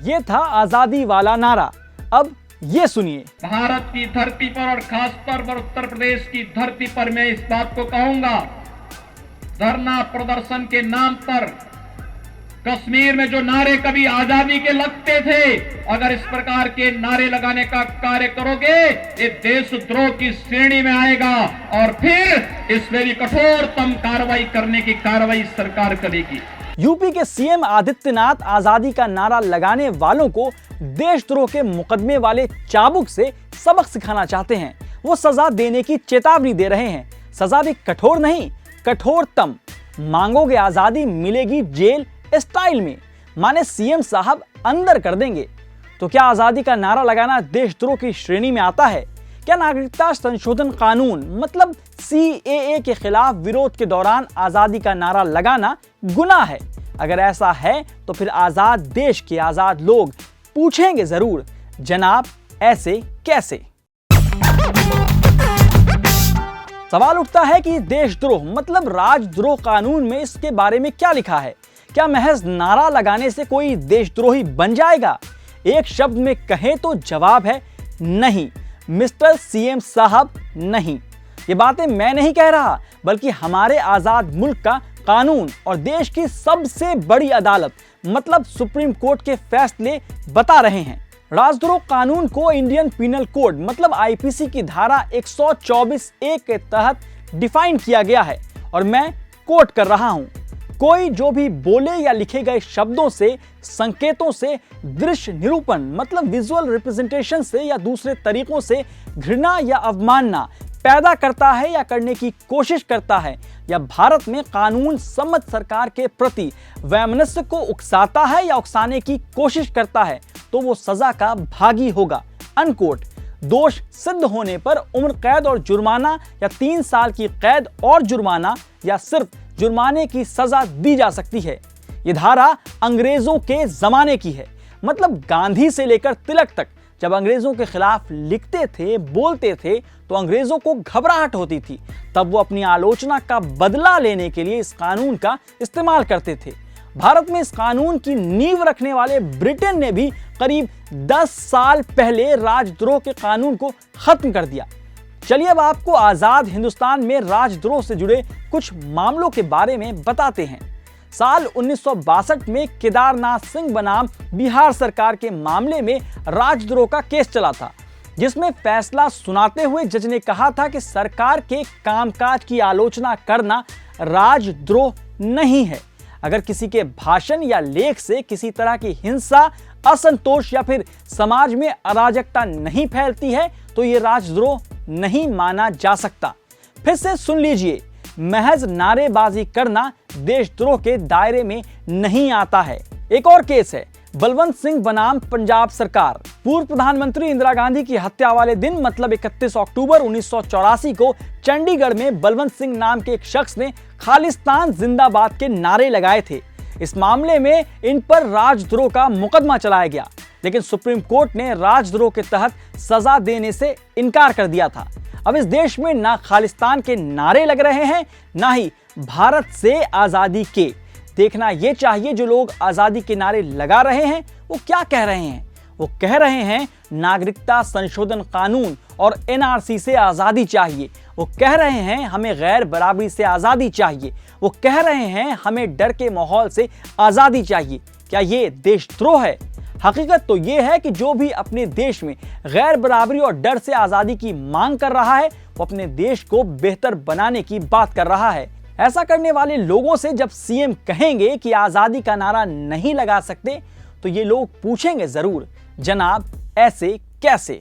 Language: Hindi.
ये था आजादी वाला नारा। अब ये सुनिए। भारत की धरती पर और खासतौर पर उत्तर प्रदेश की धरती पर मैं इस बात को कहूंगा, धरना प्रदर्शन के नाम पर कश्मीर में जो नारे कभी आजादी के लगते थे, अगर इस प्रकार के नारे लगाने का कार्य करोगे, ये देशद्रोह की श्रेणी में आएगा और फिर इस पर भी कठोरतम कार्रवाई करने की कार्रवाई सरकार करेगी। यूपी के सीएम आदित्यनाथ आजादी का नारा लगाने वालों को देशद्रोह के मुकदमे वाले चाबुक से सबक सिखाना चाहते हैं। वो सजा देने की चेतावनी दे रहे हैं। सजा भी कठोर नहीं, कठोरतम। मांगोगे आजादी, मिलेगी जेल स्टाइल में, माने सीएम साहब अंदर कर देंगे। तो क्या आजादी का नारा लगाना देशद्रोह की श्रेणी में आता है? क्या नागरिकता संशोधन कानून मतलब सीएए के खिलाफ विरोध के दौरान आजादी का नारा लगाना गुनाह है? अगर ऐसा है तो फिर आजाद देश के आजाद लोग पूछेंगे जरूर, जनाब ऐसे कैसे? सवाल उठता है कि देशद्रोह मतलब राजद्रोह कानून में इसके बारे में क्या लिखा है? क्या महज नारा लगाने से कोई देशद्रोही बन जाएगा? एक शब्द में कहें तो जवाब है नहीं, मिस्टर सीएम साहब, नहीं। ये बातें मैं नहीं कह रहा, बल्कि हमारे आजाद मुल्क का कानून और देश की सबसे बड़ी अदालत मतलब सुप्रीम कोर्ट के फैसले बता रहे हैं। राजद्रोह कानून को इंडियन पिनल कोड मतलब आईपीसी की धारा 124(a) के तहत डिफाइन किया गया है और मैं कोट कर रहा हूं। कोई जो भी बोले या लिखे गए शब्दों से, संकेतों से, दृश्य निरूपण मतलब विजुअल रिप्रेजेंटेशन से या दूसरे तरीकों से घृणा या अवमानना पैदा करता है या करने की कोशिश करता है या भारत में कानून सम्मत सरकार के प्रति वैमनस्य को उकसाता है या उकसाने की कोशिश करता है, तो वो सजा का भागी होगा। अनकोट। दोष सिद्ध होने पर उम्र कैद और जुर्माना या 3 साल की कैद और जुर्माना या सिर्फ जुर्माने की सजा दी जा सकती है। यह धारा अंग्रेजों के जमाने की है, मतलब गांधी से लेकर तिलक तक जब अंग्रेजों के खिलाफ लिखते थे, बोलते थे तो अंग्रेजों को घबराहट होती थी। तब वो अपनी आलोचना का बदला लेने के लिए इस कानून का इस्तेमाल करते थे। भारत में इस कानून की नींव रखने वाले ब्रिटेन ने भी करीब 10 साल पहले राजद्रोह के कानून को खत्म कर दिया। चलिए अब आपको आजाद हिंदुस्तान में राजद्रोह से जुड़े कुछ मामलों के बारे में बताते हैं। साल 1962 में केदारनाथ सिंह बनाम बिहार सरकार के मामले में राजद्रोह का केस चला था, जिसमें फैसला सुनाते हुए जज ने कहा था कि सरकार के कामकाज की आलोचना करना राजद्रोह नहीं है। अगर किसी के भाषण या लेख से किसी तरह की हिंसा, असंतोष या फिर समाज में अराजकता नहीं फैलती है तो ये राजद्रोह नहीं माना जा सकता। फिर से सुन लीजिए, महज नारेबाजी करना देशद्रोह के दायरे में नहीं आता है। एक और केस है बलवंत सिंह बनाम पंजाब सरकार। पूर्व प्रधानमंत्री इंदिरा गांधी की हत्या वाले दिन मतलब 31 अक्टूबर 1984 को चंडीगढ़ में बलवंत सिंह नाम के एक शख्स ने खालिस्तान जिंदाबाद के नारे लगाए थे। इस मामले में इन पर राजद्रोह का मुकदमा चलाया गया, लेकिन सुप्रीम कोर्ट ने राजद्रोह के तहत सजा देने से इनकार कर दिया था। अब इस देश में ना खालिस्तान के नारे लग रहे हैं, ना ही भारत से आजादी के। देखना यह चाहिए जो लोग आजादी के नारे लगा रहे हैं वो क्या कह रहे हैं। वो कह रहे हैं नागरिकता संशोधन कानून और एनआरसी से आजादी चाहिए। वो कह रहे हैं हमें गैर बराबरी से आजादी चाहिए। वो कह रहे हैं हमें डर के माहौल से आजादी चाहिए। क्या ये देशद्रोह है? हकीकत तो ये है कि जो भी अपने देश में गैर बराबरी और डर से आजादी की मांग कर रहा है वो अपने देश को बेहतर बनाने की बात कर रहा है। ऐसा करने वाले लोगों से जब सीएम कहेंगे कि आजादी का नारा नहीं लगा सकते तो ये लोग पूछेंगे जरूर, जनाब ऐसे कैसे?